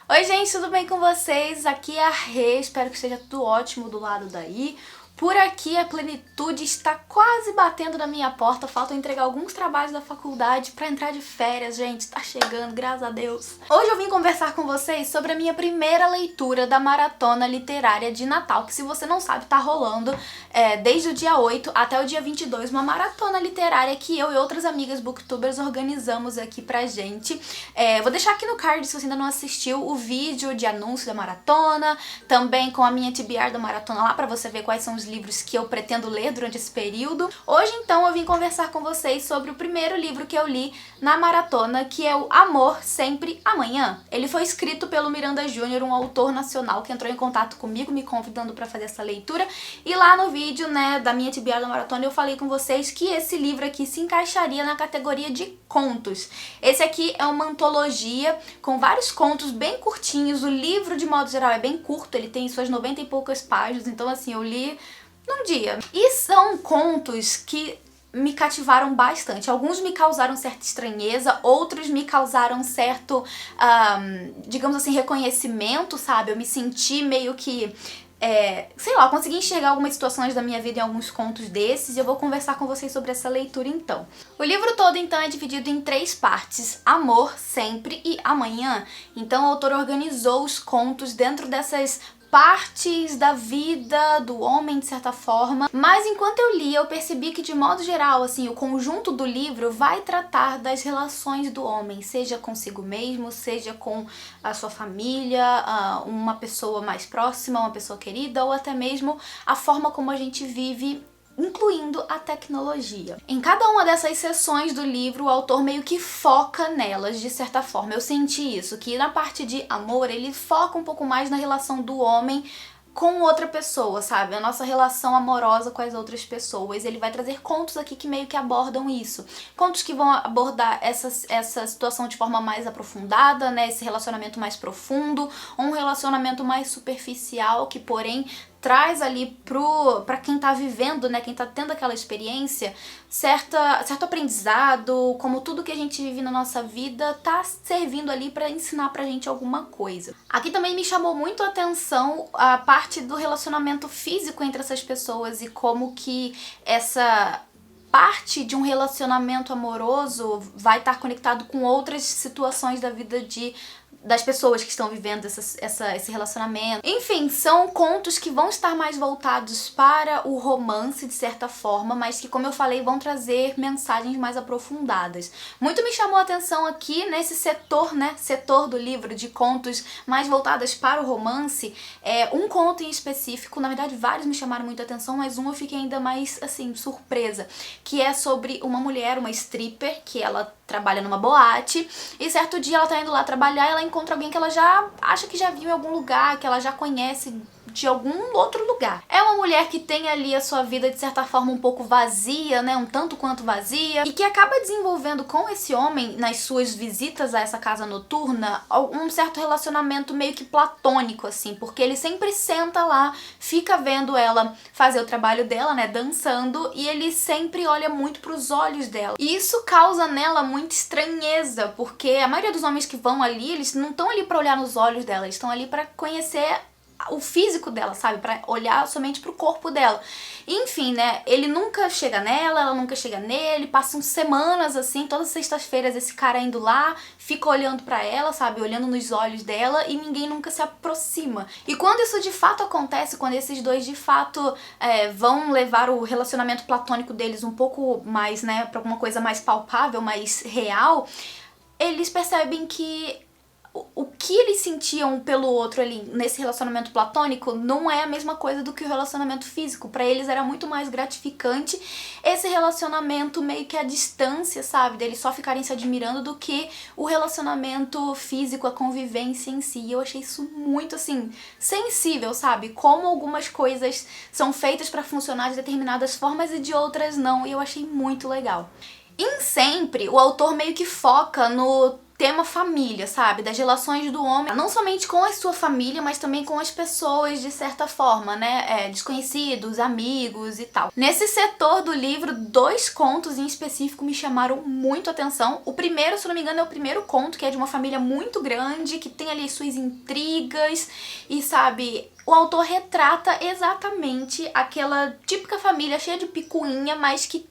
Oi gente, tudo bem com vocês? Aqui é a Rê, espero que esteja tudo ótimo do lado daí. Por aqui a plenitude está quase batendo na minha porta, falta eu entregar alguns trabalhos da faculdade para entrar de férias, gente, tá chegando, graças a Deus. Hoje eu vim conversar com vocês sobre a minha primeira leitura da Maratona Literária de Natal, que se você não sabe, tá rolando desde o dia 8 até o dia 22, uma maratona literária que eu e outras amigas booktubers organizamos aqui pra gente. Vou deixar aqui no card, se você ainda não assistiu, o vídeo de anúncio da maratona, também com a minha TBR da maratona lá pra você ver quais são os livros que eu pretendo ler durante esse período. Hoje, então, eu vim conversar com vocês sobre o primeiro livro que eu li na maratona, que é o Amor Sempre Amanhã. Ele foi escrito pelo Miranda Júnior, um autor nacional que entrou em contato comigo, me convidando para fazer essa leitura. E lá no vídeo, da minha TBR da maratona, eu falei com vocês que esse livro aqui se encaixaria na categoria de contos. Esse aqui é uma antologia com vários contos bem curtinhos. O livro, de modo geral, é bem curto, ele tem suas 90 e poucas páginas, então assim, eu li num dia. E são contos que me cativaram bastante. Alguns me causaram certa estranheza, outros me causaram certo, digamos assim, reconhecimento, sabe? Eu me senti meio que, sei lá, eu consegui enxergar algumas situações da minha vida em alguns contos desses e eu vou conversar com vocês sobre essa leitura então. O livro todo então é dividido em 3 partes: Amor, Sempre e Amanhã. Então o autor organizou os contos dentro dessas partes da vida do homem, de certa forma. Mas enquanto eu li, eu percebi que, de modo geral, assim, o conjunto do livro vai tratar das relações do homem, seja consigo mesmo, seja com a sua família, uma pessoa mais próxima, uma pessoa querida, ou até mesmo a forma como a gente vive, incluindo a tecnologia. Em cada uma dessas seções do livro, o autor meio que foca nelas, de certa forma. Eu senti isso, que na parte de amor, ele foca um pouco mais na relação do homem com outra pessoa, sabe? A nossa relação amorosa com as outras pessoas. Ele vai trazer contos aqui que meio que abordam isso. Contos que vão abordar essa situação de forma mais aprofundada, esse relacionamento mais profundo, um relacionamento mais superficial, que porém traz ali pra quem tá vivendo, quem tá tendo aquela experiência, certo aprendizado, como tudo que a gente vive na nossa vida tá servindo ali pra ensinar pra gente alguma coisa. Aqui também me chamou muito a atenção a parte do relacionamento físico entre essas pessoas e como que essa parte de um relacionamento amoroso vai estar conectado com outras situações da vida das pessoas que estão vivendo esse relacionamento. Enfim, são contos que vão estar mais voltados para o romance, de certa forma, mas que, como eu falei, vão trazer mensagens mais aprofundadas. Muito me chamou a atenção aqui nesse setor do livro de contos mais voltados para o romance. Um conto em específico, na verdade vários me chamaram muita atenção, mas um eu fiquei ainda mais, assim, surpresa, que é sobre uma mulher, uma stripper, que ela trabalha numa boate, e certo dia ela tá indo lá trabalhar e ela encontra alguém que ela já acha que já viu em algum lugar, que ela já conhece de algum outro lugar. É uma mulher que tem ali a sua vida, de certa forma, um pouco vazia, um tanto quanto vazia, e que acaba desenvolvendo com esse homem, nas suas visitas a essa casa noturna, um certo relacionamento meio que platônico, assim, porque ele sempre senta lá, fica vendo ela fazer o trabalho dela, dançando, e ele sempre olha muito pros olhos dela. E isso causa nela muita estranheza, porque a maioria dos homens que vão ali, eles não estão ali pra olhar nos olhos dela, eles estão ali pra conhecer o físico dela, sabe? Pra olhar somente pro corpo dela. Enfim, ele nunca chega nela, ela nunca chega nele, passam semanas assim, todas as sextas-feiras esse cara indo lá, fica olhando pra ela, sabe? Olhando nos olhos dela e ninguém nunca se aproxima. E quando isso de fato acontece, quando esses dois de fato vão levar o relacionamento platônico deles um pouco mais, pra alguma coisa mais palpável, mais real, eles percebem que o que eles sentiam pelo outro ali nesse relacionamento platônico não é a mesma coisa do que o relacionamento físico. Pra eles era muito mais gratificante esse relacionamento meio que à distância, sabe? Deles só ficarem se admirando do que o relacionamento físico, a convivência em si. E eu achei isso muito, assim, sensível, sabe? Como algumas coisas são feitas pra funcionar de determinadas formas e de outras não. E eu achei muito legal. Em Sempre, o autor meio que foca no tema família, sabe? Das relações do homem, não somente com a sua família, mas também com as pessoas, de certa forma, né? Desconhecidos, amigos e tal. Nesse setor do livro, 2 contos em específico me chamaram muito a atenção. O primeiro, se não me engano, é o primeiro conto, que é de uma família muito grande, que tem ali suas intrigas e, sabe, o autor retrata exatamente aquela típica família cheia de picuinha, mas que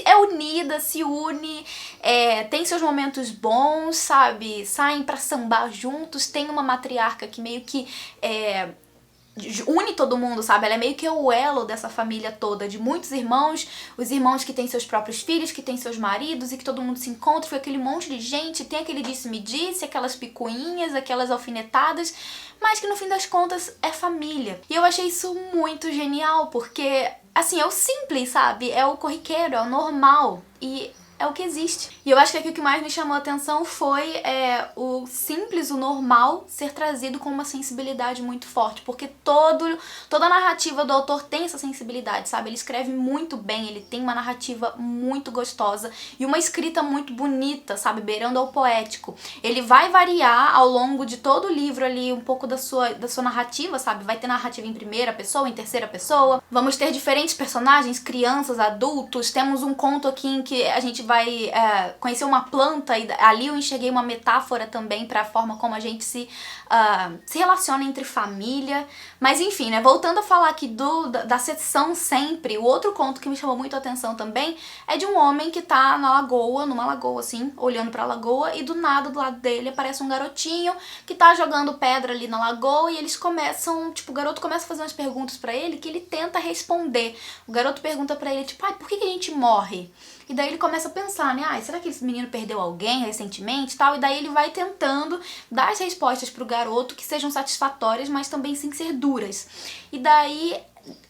é unida, se une, tem seus momentos bons, sabe? Saem pra sambar juntos, tem uma matriarca que meio que une todo mundo, sabe? Ela é meio que o elo dessa família toda, de muitos irmãos, os irmãos que têm seus próprios filhos, que têm seus maridos e que todo mundo se encontra, foi aquele monte de gente, tem aquele disse-me-disse, aquelas picuinhas, aquelas alfinetadas, mas que no fim das contas é família. E eu achei isso muito genial, porque assim, é o simples, sabe? É o corriqueiro, é o normal. E é o que existe. E eu acho que aqui o que mais me chamou a atenção foi o simples, o normal, ser trazido com uma sensibilidade muito forte. Porque toda a narrativa do autor tem essa sensibilidade, sabe? Ele escreve muito bem, ele tem uma narrativa muito gostosa e uma escrita muito bonita, sabe? Beirando ao poético. Ele vai variar ao longo de todo o livro ali um pouco da sua narrativa, sabe? Vai ter narrativa em primeira pessoa, em terceira pessoa. Vamos ter diferentes personagens, crianças, adultos. Temos um conto aqui em que a gente vai conhecer uma planta e ali eu enxerguei uma metáfora também para a forma como a gente se relaciona entre família. Mas enfim, né, voltando a falar aqui da seção sempre, o outro conto que me chamou muito a atenção também é de um homem que tá na lagoa, numa lagoa assim, olhando pra lagoa, e do nada do lado dele aparece um garotinho que tá jogando pedra ali na lagoa e eles começam, tipo, o garoto começa a fazer umas perguntas pra ele que ele tenta responder. O garoto pergunta pra ele, tipo, por que a gente morre? E daí ele começa a pensar, né, será que esse menino perdeu alguém recentemente e tal? E daí ele vai tentando dar as respostas pro garoto que sejam satisfatórias, mas também sem ser duras. E daí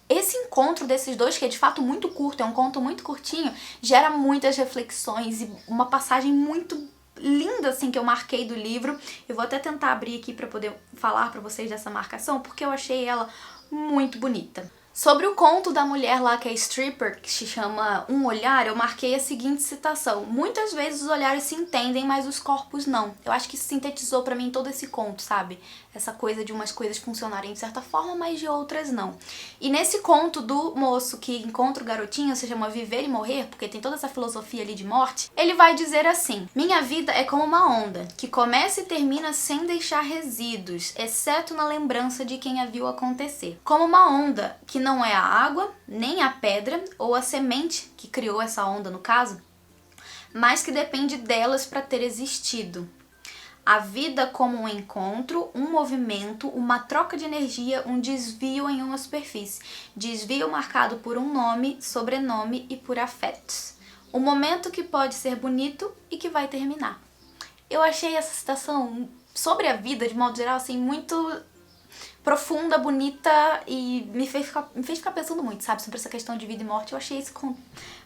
esse encontro desses dois, que é de fato muito curto, é um conto muito curtinho, gera muitas reflexões e uma passagem muito linda, assim, que eu marquei do livro. Eu vou até tentar abrir aqui pra poder falar pra vocês dessa marcação, porque eu achei ela muito bonita. Sobre o conto da mulher lá que é stripper, que se chama Um Olhar, eu marquei a seguinte citação: muitas vezes os olhares se entendem, mas os corpos não. Eu acho que isso sintetizou pra mim todo esse conto, sabe? Essa coisa de umas coisas funcionarem de certa forma, mas de outras não. E nesse conto do moço que encontra o garotinho, se chama Viver e Morrer, porque tem toda essa filosofia ali de morte, ele vai dizer assim: minha vida é como uma onda, que começa e termina sem deixar resíduos, exceto na lembrança de quem a viu acontecer. Como uma onda que não é a água, nem a pedra, ou a semente que criou essa onda no caso, mas que depende delas para ter existido. A vida como um encontro, um movimento, uma troca de energia, um desvio em uma superfície. Desvio marcado por um nome, sobrenome e por afetos. Um momento que pode ser bonito e que vai terminar. Eu achei essa citação sobre a vida, de modo geral, assim, muito profunda, bonita e me fez ficar pensando muito, sabe, sobre essa questão de vida e morte. Eu achei isso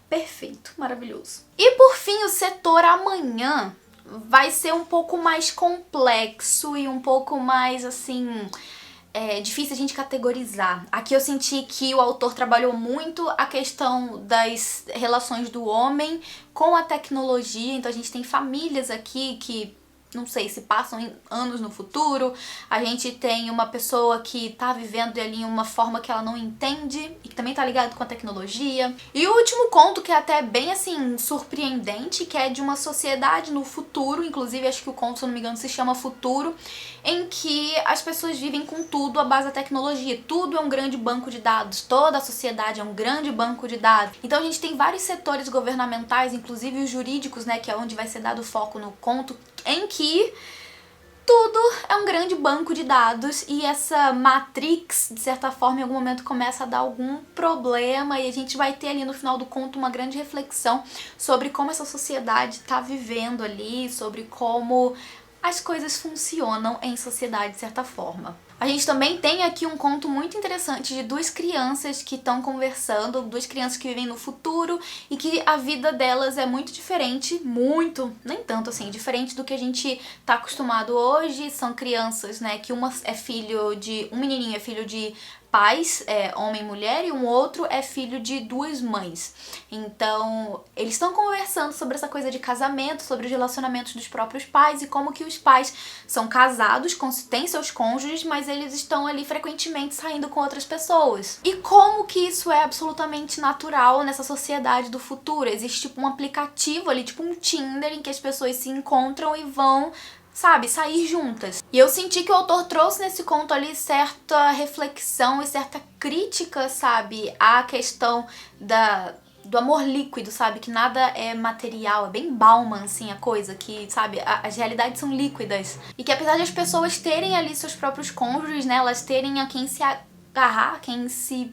perfeito, maravilhoso. E por fim, o setor Amanhã vai ser um pouco mais complexo e um pouco mais, assim, difícil a gente categorizar. Aqui eu senti que o autor trabalhou muito a questão das relações do homem com a tecnologia. Então a gente tem famílias aqui que, não sei, se passam anos no futuro. A gente tem uma pessoa que tá vivendo ali uma forma que ela não entende e que também tá ligado com a tecnologia. E o último conto, que é até bem, assim, surpreendente, que é de uma sociedade no futuro. Inclusive, acho que o conto, se eu não me engano, se chama Futuro, em que as pessoas vivem com tudo à base da tecnologia. Tudo é um grande banco de dados. Toda a sociedade é um grande banco de dados. Então a gente tem vários setores governamentais, inclusive os jurídicos, né, que é onde vai ser dado foco no conto, em que tudo é um grande banco de dados e essa Matrix, de certa forma, em algum momento começa a dar algum problema e a gente vai ter ali no final do conto uma grande reflexão sobre como essa sociedade está vivendo ali, sobre como as coisas funcionam em sociedade de certa forma. A gente também tem aqui um conto muito interessante de duas crianças que estão conversando, duas crianças que vivem no futuro e que a vida delas é muito diferente, muito, nem tanto assim, diferente do que a gente tá acostumado hoje. São crianças, né, que uma é filho de, um menininho é filho de pais, homem e mulher, e um outro é filho de duas mães. Então, eles estão conversando sobre essa coisa de casamento, sobre os relacionamentos dos próprios pais e como que os pais são casados, têm seus cônjuges, mas eles estão ali frequentemente saindo com outras pessoas. E como que isso é absolutamente natural nessa sociedade do futuro. Existe tipo um aplicativo ali, tipo um Tinder, em que as pessoas se encontram e vão, sabe, sair juntas. E eu senti que o autor trouxe nesse conto ali certa reflexão e certa crítica, sabe, à questão do amor líquido, sabe, que nada é material, é bem Bauman, assim, a coisa, que, sabe, as realidades são líquidas. E que apesar de as pessoas terem ali seus próprios cônjuges, né, elas terem a quem se agarrar, a quem se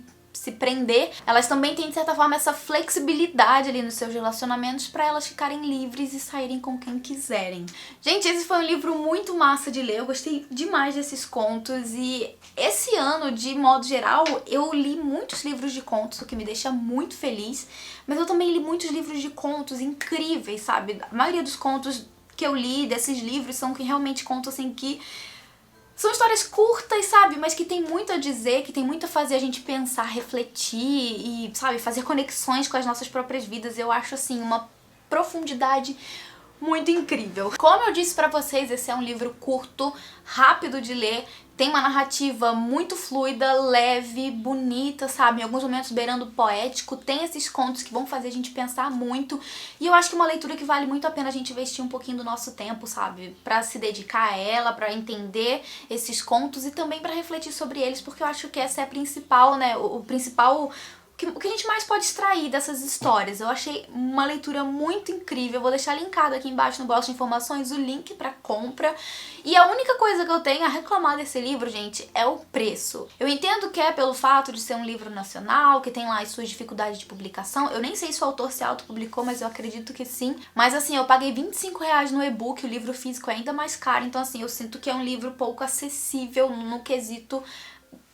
prender, elas também têm, de certa forma, essa flexibilidade ali nos seus relacionamentos pra elas ficarem livres e saírem com quem quiserem. Gente, esse foi um livro muito massa de ler, eu gostei demais desses contos e esse ano, de modo geral, eu li muitos livros de contos, o que me deixa muito feliz, mas eu também li muitos livros de contos incríveis, sabe? A maioria dos contos que eu li desses livros são que realmente contos assim que são histórias curtas, sabe? Mas que tem muito a dizer, que tem muito a fazer a gente pensar, refletir e, sabe, fazer conexões com as nossas próprias vidas. Eu acho, assim, uma profundidade muito incrível. Como eu disse pra vocês, esse é um livro curto, rápido de ler, tem uma narrativa muito fluida, leve, bonita, sabe? Em alguns momentos beirando poético, tem esses contos que vão fazer a gente pensar muito, e eu acho que é uma leitura que vale muito a pena a gente investir um pouquinho do nosso tempo, sabe? Pra se dedicar a ela, pra entender esses contos e também pra refletir sobre eles, porque eu acho que essa é a principal, né? O principal... O que a gente mais pode extrair dessas histórias. Eu achei uma leitura muito incrível. Eu vou deixar linkado aqui embaixo no box de informações o link pra compra. E a única coisa que eu tenho a reclamar desse livro, gente, é o preço. Eu entendo que é pelo fato de ser um livro nacional, que tem lá as suas dificuldades de publicação. Eu nem sei se o autor se autopublicou, mas eu acredito que sim. Mas assim, eu paguei R$ 25 no e-book, o livro físico é ainda mais caro. Então assim, eu sinto que é um livro pouco acessível no quesito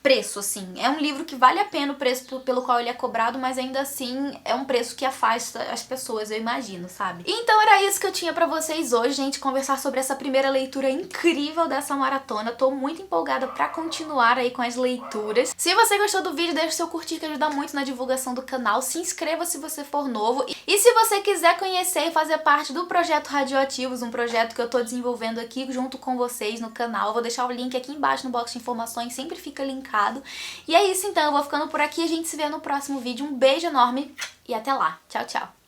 preço, assim. É um livro que vale a pena o preço pelo qual ele é cobrado, mas ainda assim é um preço que afasta as pessoas, eu imagino, sabe? Então era isso que eu tinha pra vocês hoje, gente, conversar sobre essa primeira leitura incrível dessa maratona. Tô muito empolgada pra continuar aí com as leituras. Se você gostou do vídeo, deixa o seu curtir, que ajuda muito na divulgação do canal. Se inscreva se você for novo. E se você quiser conhecer e fazer parte do Projeto Radioativos, um projeto que eu tô desenvolvendo aqui junto com vocês no canal, eu vou deixar o link aqui embaixo no box de informações, sempre fica linkado. E é isso então, eu vou ficando por aqui, a gente se vê no próximo vídeo. Um beijo enorme e até lá. Tchau, tchau.